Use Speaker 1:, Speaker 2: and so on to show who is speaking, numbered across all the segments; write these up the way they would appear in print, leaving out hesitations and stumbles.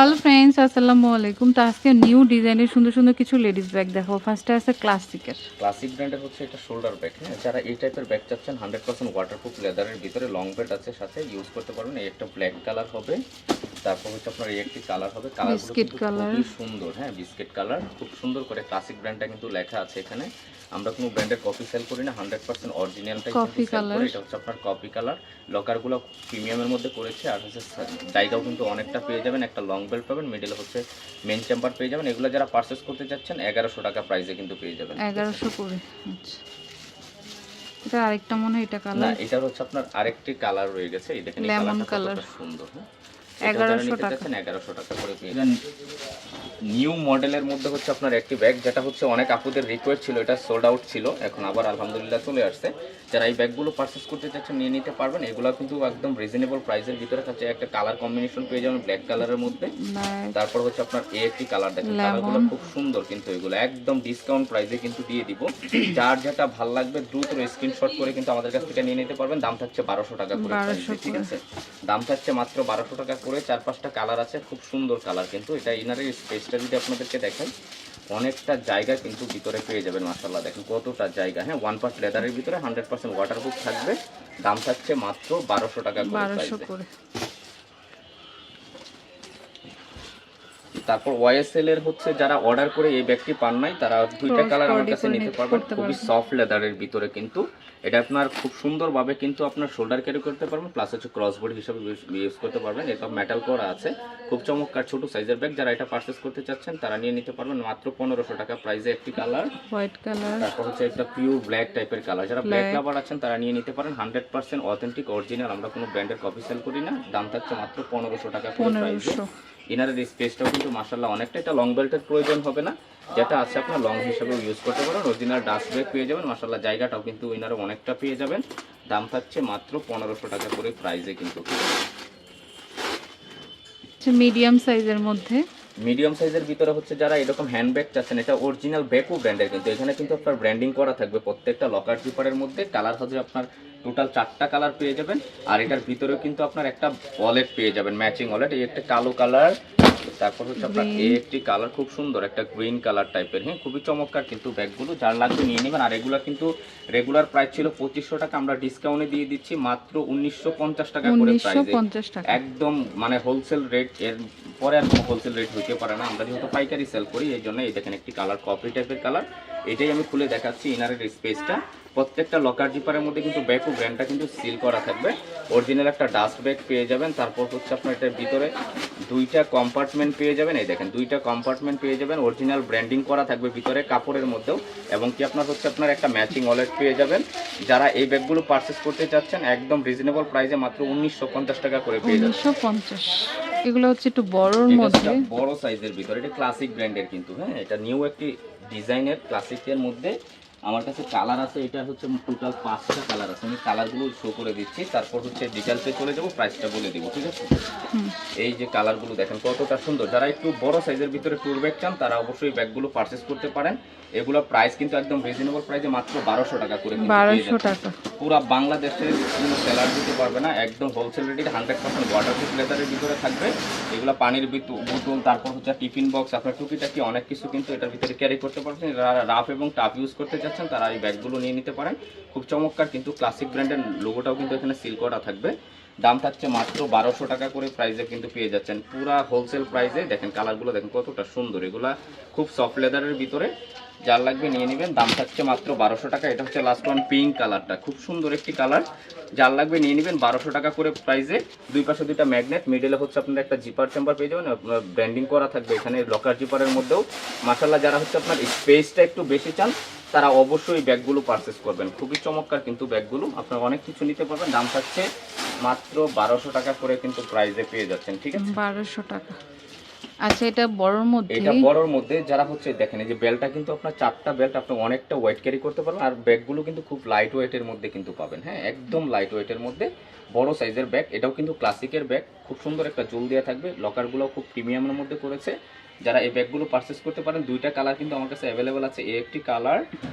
Speaker 1: Hello friends, আসসালামু আলাইকুম। তো আজকে নিউ ডিজাইনের সুন্দর সুন্দর কিছু লেডিস ব্যাগ দেখাবো। ফার্স্টে আছে ক্লাসিকের।
Speaker 2: ক্লাসিক ব্র্যান্ডের হচ্ছে এটা শোল্ডার ব্যাগ। হ্যাঁ, যারা এই টাইপের ব্যাগ চাচ্ছেন 100% ওয়াটারপ্রুফ লেদারের ভিতরে লং বেল্ট আছে, সাথে ইউজ করতে পারবেন। এই একটা ব্ল্যাক কালার হবে, তারপর হচ্ছে আপনার এই একটি কালার হবে। কালারগুলো
Speaker 1: বিস্কিট
Speaker 2: কিন্তু
Speaker 1: কালার।
Speaker 2: খুবই সুন্দর। হ্যাঁ, বিস্কিট কালার, খুব সুন্দর করে ক্লাসিক ব্র্যান্ডটা কিন্তু লেখা আছে এখানে। আমরা কোনো ব্র্যান্ডের কপি সেল করি না, 100% অরিজিনালটাই কিন্তু
Speaker 1: কফি
Speaker 2: সেল
Speaker 1: কালার।
Speaker 2: করি। এটা হচ্ছে আপনার কপি কালার। লকারগুলো প্রিমিয়ামের মধ্যে করেছে, আর হচ্ছে জায়গাও কিন্তু অনেকটা পেয়ে যাবেন। একটা লং বেল্ট পাবেন, মিডলে হচ্ছে মেন চেম্বার পেয়ে যাবেন। এগুলো যারা পারচেস করতে চাচ্ছেন 1100 টাকা প্রাইসে কিন্তু পেয়ে যাবেন।
Speaker 1: 1100 করে। আচ্ছা, এটা আরেকটা মনে হয় এটা
Speaker 2: না,
Speaker 1: কালার।
Speaker 2: এটার হচ্ছে আপনার আরেকটি কালার রয়ে গেছে। এই দেখেন, এই
Speaker 1: লেমন
Speaker 2: কালারটা
Speaker 1: কালার।
Speaker 2: কতটা সুন্দর। হ্যাঁ, এটা যারা
Speaker 1: 1100
Speaker 2: নিতে
Speaker 1: টাকা।
Speaker 2: চাচ্ছেন 1100 টাকা করে পেয়ে যাবেন। নিউ মডেলের মধ্যে হচ্ছে আপনার একটি ব্যাগ, যেটা হচ্ছে অনেক আপুদের রিকোয়েস্ট ছিল, এটা সোল্ড আউট ছিল, এখন আবার আলহামদুলিল্লাহ চলে আসছে। যারা এই ব্যাগগুলো পারচেস করতে চাচ্ছেন নিয়ে নিতে পারবেন। এগুলো কিন্তু একদম রিজনেবল প্রাইসের ভিতরে থাকছে। একটা কালার কম্বিনেশন পেয়ে যাবেন ব্ল্যাক কালারের মধ্যে।
Speaker 1: ব্ল্যাক,
Speaker 2: তারপর হচ্ছে আপনার একটি কালার, দেখেন কালারগুলো
Speaker 1: লেমন।
Speaker 2: খুব সুন্দর, কিন্তু এগুলো একদম ডিসকাউন্ট প্রাইসে কিন্তু দিয়ে দিব। যার যেটা ভাল লাগবে দ্রুত স্ক্রিনশট করে কিন্তু আমাদের কাছ থেকে নিয়ে নিতে পারবেন। দাম থাকছে 1200 টাকা করে
Speaker 1: 1200
Speaker 2: প্রাইসে, ঠিক আছে? দাম থাকছে মাত্র 1200 টাকা করে। 4-5টা কালার আছে, খুব সুন্দর কালার। কিন্তু এটা ইনারের স্পেসটা যদি আপনাদেরকে দেখাই, অনেকটা জায়গা কিন্তু ভিতরে পেয়ে যাবেন। মাশাআল্লাহ, দেখেন কতটা জায়গা। হ্যাঁ, 1 পার্ট লেদারের ভিতরে 100% ওয়াটারপ্রুফ থাকবে। দাম থাকছে মাত্র 1200 টাকা করে
Speaker 1: 1200
Speaker 2: প্রাইসে।
Speaker 1: করে।
Speaker 2: তারপর ওয়াইএসএল এর হচ্ছে যারা অর্ডার করে এই ব্যাগটি পান নাই, তারা দুইটা
Speaker 1: ক্রস
Speaker 2: কালার আমার
Speaker 1: বডি
Speaker 2: কাছে
Speaker 1: করে
Speaker 2: নিতে পারবেন।
Speaker 1: করতে
Speaker 2: খুবই
Speaker 1: পারবেন।
Speaker 2: সফট লেদারের ভিতরে কিন্তু এটা আপনার খুব সুন্দরভাবে কিন্তু আপনার শোল্ডার ক্যারি করতে পারবেন, প্লাস হচ্ছে ক্রস বডি হিসেবে ইউজ করতে পারবেন। এটা মেটাল করা আছে, খুব চমৎকার ছোট সাইজের ব্যাগ। যারা এটা পারচেস করতে চাচ্ছেন তারা নিয়ে নিতে পারবেন মাত্র 1500 টাকা প্রাইসে একটি কালার।
Speaker 1: হোয়াইট কালার,
Speaker 2: তারপর হচ্ছে একটা পিওর ব্ল্যাক টাইপের কালার। যারা ব্ল্যাক লাভার আছেন তারা নিয়ে নিতে পারেন। 100% অথেন্টিক অরিজিনাল, আমরা কোনো ব্র্যান্ডের কপি সেল করি না। দাম থাকছে মাত্র 1500 টাকা করে প্রাইসে।
Speaker 1: 1500।
Speaker 2: ইনারের স্পেসটাও কিন্তু মাশাআল্লাহ অনেকটা। এটা লং বেল্টের প্রয়োজন হবে না, যেটা আছে আপনার লং হিসেবেও ইউজ করতে পারেন। অরিজিনাল ডাস্ট ব্যাগ পেয়ে যাবেন। মাশাআল্লাহ, জায়গাটাও কিন্তু ইনারে অনেকটা পেয়ে যাবেন। দাম থাকছে মাত্র 1500 টাকা করে প্রাইসে কিন্তু।
Speaker 1: মিডিয়াম সাইজের মধ্যে।
Speaker 2: মিডিয়াম সাইজের ভিতরে হচ্ছে যারা এরকম হ্যান্ডব্যাগ চাচ্ছেন, এটা অরিজিনাল বেকো ব্র্যান্ডের, কিন্তু এখানে কিন্তু আপনার ব্র্যান্ডিং করা থাকবে প্রত্যেকটা লকার জিপারের মধ্যে। কালার হচ্ছে আপনার টোটাল 4টা কালার পেয়ে যাবেন। আর এটার ভিতরেও কিন্তু আপনার একটা ওয়ালেট পেয়ে যাবেন, ম্যাচিং ওয়ালেট। এই একটা কালো কালার, তারপর হচ্ছে আপনার এই একটি কালার, খুব সুন্দর একটা গ্রিন কালার টাইপের। হ্যাঁ, খুবই চমৎকার কিন্তু ব্যাগগুলো। যার লাগবে নিয়ে নেবেন। আর এগুলো কিন্তু রেগুলার প্রাইস ছিল 2500 টাকা, আমরা ডিসকাউন্টে দিয়ে দিচ্ছি মাত্র 1950 টাকা করে প্রাইসে।
Speaker 1: 1950 টাকা।
Speaker 2: একদম মানে হোলসেল রেট, এর পরে আর কোনো হোলসেল রেট হইতে পারে না। আমরা যেহেতু পাইকারি সেল করি, এই জন্য এই দেখেন একটি কালার কপি টাইপের কালার। এটাই আমি খুলে দেখাচ্ছি ইনারের স্পেসটা। প্রত্যেকটা লকার জিপারের মধ্যে কিন্তু ব্যাগ ও ব্র্যান্ডটা কিন্তু সিল করা থাকবে। অরিজিনাল একটা ডাস্ট ব্যাগ পেয়ে যাবেন। তারপর হচ্ছে আপনার এটার ভিতরে দুইটা কম্পার্টমেন্ট পেয়ে যাবেন। এই দেখেন দুইটা কম্পার্টমেন্ট পেয়ে যাবেন। অরিজিনাল ব্র্যান্ডিং করা থাকবে ভিতরে কাপড়ের মধ্যেও, এবং কি আপনার হচ্ছে আপনার একটা ম্যাচিং ওয়ালেট পেয়ে যাবেন। যারা এই ব্যাগগুলো পারচেস করতে চাচ্ছেন একদম রিজনেবল প্রাইসে মাত্র 1950 টাকা করে পেয়ে যাবেন।
Speaker 1: 1950। এগুলো হচ্ছে একটু বড়র মধ্যে,
Speaker 2: বড় সাইজের ভিতরে। এটা ক্লাসিক ব্র্যান্ডের কিন্তু। হ্যাঁ, এটা নিউ একটি ডিজাইনের ক্লাসিকের মধ্যে। আমার কাছে কালার আছে, এটা হচ্ছে টোটাল 5টা কালার আছে। আমি কালারগুলো শো করে দিচ্ছি, তারপর হচ্ছে ডিটেলসে চলে যাবো, প্রাইসটা বলে দিব, ঠিক আছে? এই যে কালারগুলো দেখেন কতটা সুন্দর। যারা একটু বড় সাইজের ভিতরে ট্যুর ব্যাগ চান তারা অবশ্যই ব্যাগগুলো পারচেস করতে পারেন। এগুলো প্রাইস কিন্তু একদম রিজনেবল প্রাইসে মাত্র 1200 টাকা করে কিন্তু পেয়ে
Speaker 1: 1200
Speaker 2: যাচ্ছেন।
Speaker 1: টাকা।
Speaker 2: পুরো বাংলাদেশের কোনো সেলার দিতে পারবে না, একদম হোলসেল রেটে 100% ওয়াটারপ্রুফ লেদারের ভিতরে থাকবে। এগুলো পানির বোতল, তারপর হচ্ছে টিফিন বক্স, আপনার টুকিটাকি অনেক কিছু কিন্তু এটার ভিতরে ক্যারি করতে পারবেন। যারা রাফ এবং টাফ ইউজ করতে চাচ্ছেন তারা এই ব্যাগগুলো নিয়ে নিতে পারেন। খুব চমৎকার কিন্তু ক্লাসিক ব্র্যান্ডের লোগোটাও কিন্তু এখানে সিল করা থাকবে। দাম থাকছে মাত্র 1200 টাকা করে প্রাইসে কিন্তু পেয়ে যাচ্ছেন, পুরা হোলসেল প্রাইসে। দেখেন কালারগুলো দেখেন কতটা সুন্দর। এগুলা খুব সফট লেদারের ভিতরে। যার লাগবে নিয়ে নেবেন। দাম থাকছে মাত্র 1200 টাকা। এটা হচ্ছে লাস্ট ওয়ান, পিঙ্ক কালারটা, খুব সুন্দর একটি কালার। যার লাগবে নিয়ে নেবেন 1200 টাকা করে প্রাইসে। দুই পাশে দুইটা ম্যাগনেট, মিডলে হচ্ছে আপনার একটা জিপার চেম্বার পেয়ে যাবেন। আপনার ব্র্যান্ডিং করা থাকবে এখানে লকার জিপারের মধ্যেও। মাশাআল্লাহ, যারা হচ্ছে আপনার স্পেসটা একটু বেশি চান তারা অবশ্যই ব্যাগগুলো পারচেস করবেন। খুবই চমৎকার কিন্তু ব্যাগগুলো, আপনারা অনেক কিছু নিতে পারবেন। দাম থাকছে মাত্র 1200 টাকা করে কিন্তু প্রাইসে পেয়ে যাচ্ছেন, ঠিক আছে?
Speaker 1: 1200 টাকা। আচ্ছা, এটা বড়র মধ্যে।
Speaker 2: এটা বড়র মধ্যে। যারা হচ্ছে দেখেন এই যে বেল্টটা কিন্তু আপনার 4টা বেল্ট, আপনি অনেকটা ওয়েট ক্যারি করতে পারবেন। আর ব্যাগগুলো কিন্তু খুব লাইট ওয়েটের মধ্যে কিন্তু পাবেন। হ্যাঁ, একদম লাইট ওয়েটের মধ্যে বড় সাইজের ব্যাগ। এটাও কিন্তু ক্লাসিকের ব্যাগ, খুব সুন্দর একটা জুল দেওয়া থাকবে। লকারগুলো খুব প্রিমিয়ামের মধ্যে করেছে। যারা এই ব্যাগগুলো পারচেস করতে পারেন, দুইটা কালার কিন্তু আমার কাছে অ্যাভেলেবেল আছে। এ একটি কালার,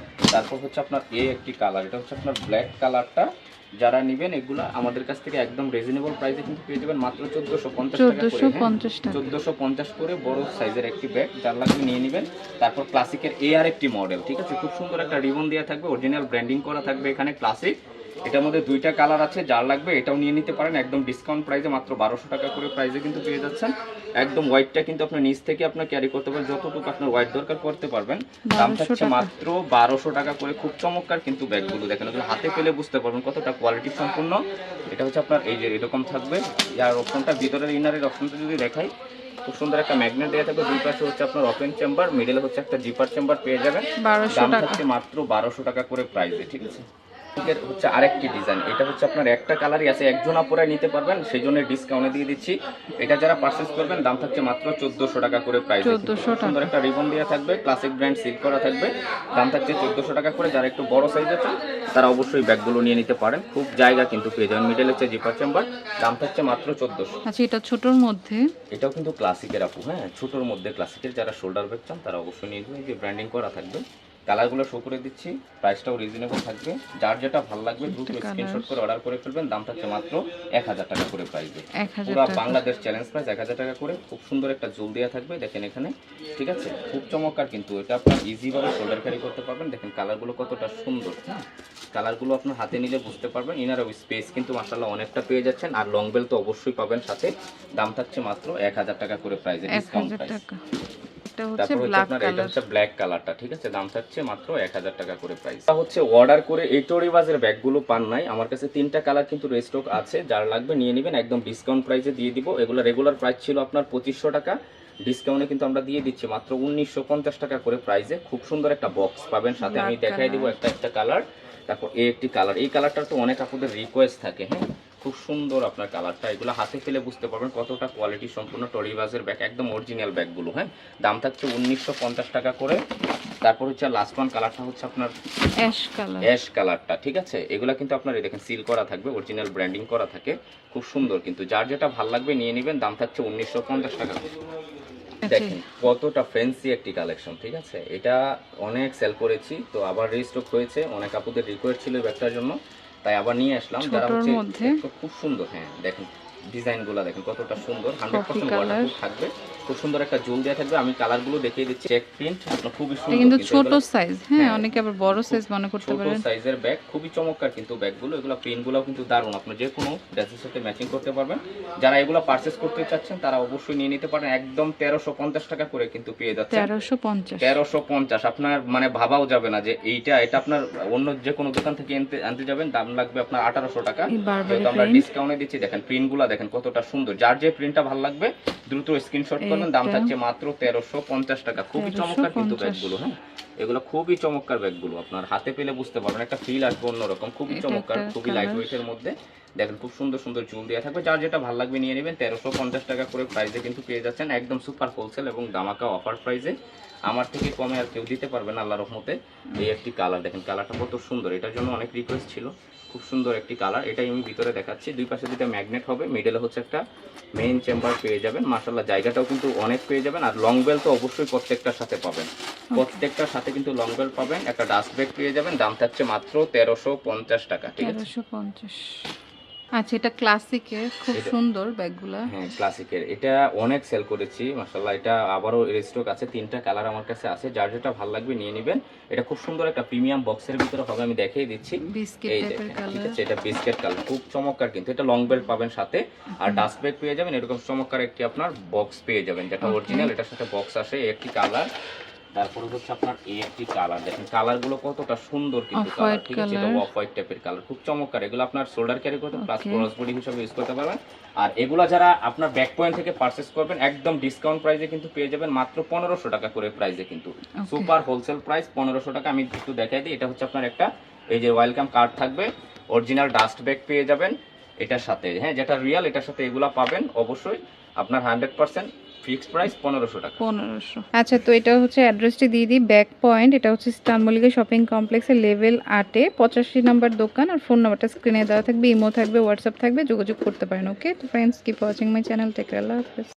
Speaker 2: তারপর হচ্ছে আপনার এ একটি কালার। এটা হচ্ছে আপনার ব্ল্যাক কালারটা, যারা নেবেন এগুলা আমাদের কাছ থেকে একদম রিজনেবল প্রাইসে কিন্তু পেয়ে যাবেন মাত্র 1450 টাকা করে।
Speaker 1: 1450 টাকা,
Speaker 2: 1450 করে বড় সাইজের একটি ব্যাগ, যার লাগবে নিয়ে নেবেন। তারপর ক্লাসিকের এআর একটি মডেল, ঠিক আছে, খুব সুন্দর একটা রিবন দেওয়া থাকবে, অরিজিনাল ব্র্যান্ডিং করা থাকবে এখানে ক্লাসিক। এটার মধ্যে দুইটা কালার আছে, যার লাগবে এটাও নিয়ে নিতে পারেন একদম ডিসকাউন্ট প্রাইসে, মাত্র 1200 টাকা করে প্রাইসে কিন্তু পেয়ে যাচ্ছেন। একদম হোয়াইটটা কিন্তু আপনার নিচ থেকে আপনার ক্যারি করতে পারবেন, যতটুকু আপনার হোয়াইট দরকার করতে পারবেন। দাম থাকছে মাত্র 1200 টাকা করে। খুব চমৎকার কিন্তু ব্যাগগুলো, দেখেন ওগুলো হাতে পেলে বুঝতে পারবেন কতটা কোয়ালিটি সম্পূর্ণ। এটা হচ্ছে আপনার এই যে এরকম থাকবে, যার অপশনটা ভিতরের ইনারের অপশনটা যদি দেখাই, খুব সুন্দর একটা ম্যাগনেট দেওয়া থাকবে, দুই পাশে হচ্ছে আপনার ওপেন চেম্বার, মিডলে হচ্ছে একটা জিপার চেম্বার পেয়ে যাবেন।
Speaker 1: 1200
Speaker 2: দাম
Speaker 1: টাকা,
Speaker 2: থাকছে মাত্র 1200 টাকা করে প্রাইসে, ঠিক আছে। এর হচ্ছে আরেকটি ডিজাইন, এটা হচ্ছে আপনার একটা কালারই আছে, একজনা পরে নিতে পারবেন, সেই জন্য ডিসকাউন্টে দিয়ে দিচ্ছি। এটা যারা পারচেজ করবেন দাম থাকছে মাত্র 1400 টাকা করে প্রাইস।
Speaker 1: 1400 টাকা,
Speaker 2: সুন্দর একটা রিবন দেওয়া থাকবে, ক্লাসিক ব্র্যান্ড সিল করা থাকবে, দাম থাকছে 1400 টাকা করে। যারা একটু বড় সাইজের চান তারা অবশ্যই ব্যাগগুলো নিয়ে নিতে পারেন, খুব জায়গা কিন্তু পেয়ে যাবেন। মিডল হচ্ছে জিপার চেম্বার, দাম থাকছে মাত্র 1400।
Speaker 1: আচ্ছা এটা ছোটর মধ্যে,
Speaker 2: এটাও কিন্তু ক্লাসিকের আপু, হ্যাঁ ছোটোর মধ্যে ক্লাসিকের, যারা শোল্ডার ব্যাগ চান তারা অবশ্যই নিয়ে নেবেন। যে ব্র্যান্ডিং করা থাকবে, কালারগুলো শো করে দিচ্ছি, প্রাইসটাও রিজনেবল থাকবে, যার যেটা ভালো লাগবে দ্রুত স্ক্রিনশট করে অর্ডার করে ফেলবেন। দাম থাকছে মাত্র 1000 টাকা করে প্রাইসে,
Speaker 1: 1000
Speaker 2: পুরো
Speaker 1: টাকা,
Speaker 2: বাংলাদেশ চ্যালেঞ্জ প্রাইস 1000 টাকা করে। খুব সুন্দর একটা জুল দেওয়া থাকবে দেখেন এখানে, ঠিক আছে, খুব চমৎকার কিন্তু। এটা আপনার ইজিভাবে শোল্ডার ক্যারি করতে পারবেন। দেখেন কালারগুলো কতটা সুন্দর, হ্যাঁ কালারগুলো আপনার হাতে নিলে বুঝতে পারবেন। ইনার স্পেস কিন্তু মাশাআল্লাহ অনেকটা পেয়ে যাচ্ছেন, আর লং বেল তো অবশ্যই পাবেন সাথে। দাম থাকছে মাত্র 1000 টাকা করে প্রাইসে, ডিসকাউন্ট
Speaker 1: 1000
Speaker 2: প্রাইস।
Speaker 1: টাকা। এটা হচ্ছে
Speaker 2: তারপর হচ্ছে
Speaker 1: ব্ল্যাক
Speaker 2: আপনার এটা
Speaker 1: কালার,
Speaker 2: হচ্ছে ব্ল্যাক কালারটা, ঠিক আছে, দাম থাকছে মাত্র 1000 টাকা করে প্রাইস। এটা হচ্ছে অর্ডার করে এই টোরিবাজের ব্যাগগুলো পান নাই, আমার কাছে 3টা কালার কিন্তু রেস্টক আছে, যার লাগবে নিয়ে নেবেন, একদম ডিসকাউন্ট প্রাইসে দিয়ে দিব। এগুলো রেগুলার প্রাইস ছিল আপনার 2500 টাকা, ডিসকাউন্টে কিন্তু আমরা দিয়ে দিচ্ছি মাত্র 1950 টাকা করে প্রাইসে। খুব সুন্দর একটা বক্স পাবেন সাথে, আমি দেখাই দিব একটা একটা কালার। তারপর এই একটি কালার, এই কালারটা তো অনেক আপনাদের রিকোয়েস্ট থাকে, হ্যাঁ খুব সুন্দর আপনার কালারটা, এগুলো হাতে ফেলে বুঝতে পারবেন কতটা কোয়ালিটি সম্পূর্ণ টোরিবাজের ব্যাগ, একদম অরিজিনাল ব্যাগগুলো, হ্যাঁ দাম থাকছে 1950 টাকা করে। তারপর হচ্ছে লাস্ট ওয়ান কালারটা হচ্ছে আপনার
Speaker 1: অ্যাশ কালার,
Speaker 2: অ্যাশ কালারটা, ঠিক আছে, এগুলো কিন্তু আপনার এই দেখেন সিল করা থাকবে, অরিজিনাল ব্র্যান্ডিং করা থাকে, খুব সুন্দর কিন্তু। যার যেটা ভালো লাগবে নিয়ে নেবেন, দাম থাকছে 1950 টাকা। দেখেন কতটা ফ্যান্সি একটি কালেকশন, ঠিক আছে, এটা অনেক সেল করেছি, তো আবার রিস্টক হয়েছে, অনেক আপুদের রিকোয়েস্ট ছিল এই ব্যাগটার জন্য, তাই আবার নিয়ে আসলাম। যারা হচ্ছে খুব সুন্দর, হ্যাঁ দেখেন ডিজাইনগুলো দেখেন কতটা সুন্দর, 100% ওয়াটারপ্রুফ থাকবে, খুব সুন্দর একটা জুল দেওয়া থাকবে। আমি কালারগুলো দেখিয়ে দিচ্ছি, চেক প্রিন্ট, আপনার খুবই সুন্দর
Speaker 1: কিন্তু ছোট সাইজ, হ্যাঁ অনেকে আবার বড় সাইজ মনে করতে পারেন।
Speaker 2: ছোট সাইজের ব্যাগ, খুবই চমৎকার কিন্তু ব্যাগগুলো, এগুলো প্রিন্টগুলোও কিন্তু দারুণ, আপনি যে কোনো ড্রেসের সাথে ম্যাচিং করতে পারবেন। যারা এগুলো পারচেজ করতে চাচ্ছেন তারা অবশ্যই নিয়ে নিতে পারেন, একদম 1350 টাকা করে কিন্তু পেয়ে যাচ্ছে। 1350 আপনার মানে ভাবাও যাবে না যে এটা আপনার অন্য যে কোনো দোকান থেকে আনতে যাবেন, দাম লাগবে আপনার 1800 টাকা, যেহেতু আমরা ডিসকাউন্টে দিচ্ছি। দেখেন প্রিন্টগুলো দেখেন কতটা সুন্দর, যার যে প্রিন্টটা ভালো লাগবে দ্রুত স্ক্রিনশট করবেন। দাম থাকছে মাত্র 1350 টাকা, খুবই চমৎকার কিন্তু ব্যাগগুলো, হ্যাঁ এগুলো খুবই চমৎকার ব্যাগগুলো, আপনার হাতে পেলে বুঝতে পারবেন, একটা ফিল আসবে অন্যরকম, খুবই চমৎকার, খুবই লাইট ওয়েটের মধ্যে। দেখেন খুব সুন্দর সুন্দর জুল দেওয়া থাকবে, যার যেটা ভালো লাগবে নিয়ে নেবেন। 1350 টাকা করে প্রাইসে কিন্তু পেয়ে যাচ্ছেন, একদম সুপার হোলসেল এবং দামাকা অফার প্রাইসে। আমার থেকে কমে আর কেউ দিতে পারবে না আল্লাহর রহমতে। এই একটি কালার দেখেন, কালারটা কত সুন্দর, এটার জন্য অনেক রিকোয়েস্ট ছিল, খুব সুন্দর একটি কালার। এটাই আমি ভিতরে দেখাচ্ছি, দুই পাশে দুটো ম্যাগনেট হবে, মিডলে হচ্ছে একটা মেইন চেম্বার পেয়ে যাবেন। মাশাআল্লাহ জায়গাটাও কিন্তু অনেক পেয়ে যাবেন, আর লং বেল তো অবশ্যই প্রত্যেকটার সাথে পাবেন, প্রত্যেকটার সাথে কিন্তু লং বেল পাবেন। একটা ডাস্ট ব্যাগ পেয়ে যাবেন, দাম থাকছে মাত্র 1350 টাকা, ঠিক আছে
Speaker 1: 1350। আচ্ছা এটা ক্লাসিকের, খুব সুন্দর ব্যাগগুলা,
Speaker 2: হ্যাঁ ক্লাসিকের, এটা অনেক সেল করেছি মাশাআল্লাহ। এটা আবারও রিস্টক আছে, 3টা কালার আমার কাছে আছে, যার যেটা ভালো লাগবে নিয়ে নেবেন। এটা খুব সুন্দর একটা প্রিমিয়াম বক্সের ভিতরে হবে, আমি দেখিয়ে দিচ্ছি, এই দেখেন, ঠিক আছে, এটা বিস্কিট কালার, খুব চমৎকার কিন্তু। এটা লং বেল্ট পাবেন সাথে, আর ডাস্ট ব্যাগ পেয়ে যাবেন, এরকম চমৎকার একটি আপনার বক্স পেয়ে যাবেন, যেটা অরিজিনাল, এটার সাথে বক্স আসে, একটি কালার। তারপরে হচ্ছে আপনার এই একটি কালার, দেখেন কালারগুলো কতটা সুন্দর কিন্তু কালার, ঠিক আছে, এটা অফ হোয়াইট টাইপের কালার, খুব চমৎকার। এগুলো আপনার শোল্ডার ক্যারি করতে প্লাস ক্রস বডি হিসেবে ইউজ করতে পারবেন। আর এগুলা যারা আপনার ব্যাক পয়েন্ট থেকে পারচেজ করবেন একদম ডিসকাউন্ট প্রাইসে কিন্তু পেয়ে যাবেন মাত্র 1500 টাকা করে প্রাইসে, কিন্তু সুপার হোলসেল প্রাইস 1500 টাকা। আমি একটু দেখাই দিই, এটা হচ্ছে আপনার একটা এই যে ওয়েলকাম কার্ড থাকবে, অরিজিনাল ডাস্ট ব্যাগ পেয়ে যাবেন এটার সাথে, হ্যাঁ যেটা রিয়েল, এটার সাথে এগুলা পাবেন অবশ্যই। আপনার 100% ফিক্সড প্রাইস 1500 টাকা।
Speaker 1: 1500। আচ্ছা তো এটা হচ্ছে অ্যাড্রেসটি দিয়ে দিই, ব্যাক পয়েন্ট, এটা হচ্ছে স্টার মল্লিকা শপিং কমপ্লেক্সের লেভেল 8-এ 85 নাম্বার দোকান। আর ফোন নাম্বারটা স্ক্রিনে দেওয়া থাকবে, ইমো থাকবে, হোয়াটসঅ্যাপ থাকবে, যোগাযোগ করতে পারেন। ওকে তো friends, keep watching my channel, take care, আল্লাহ হাফেজ।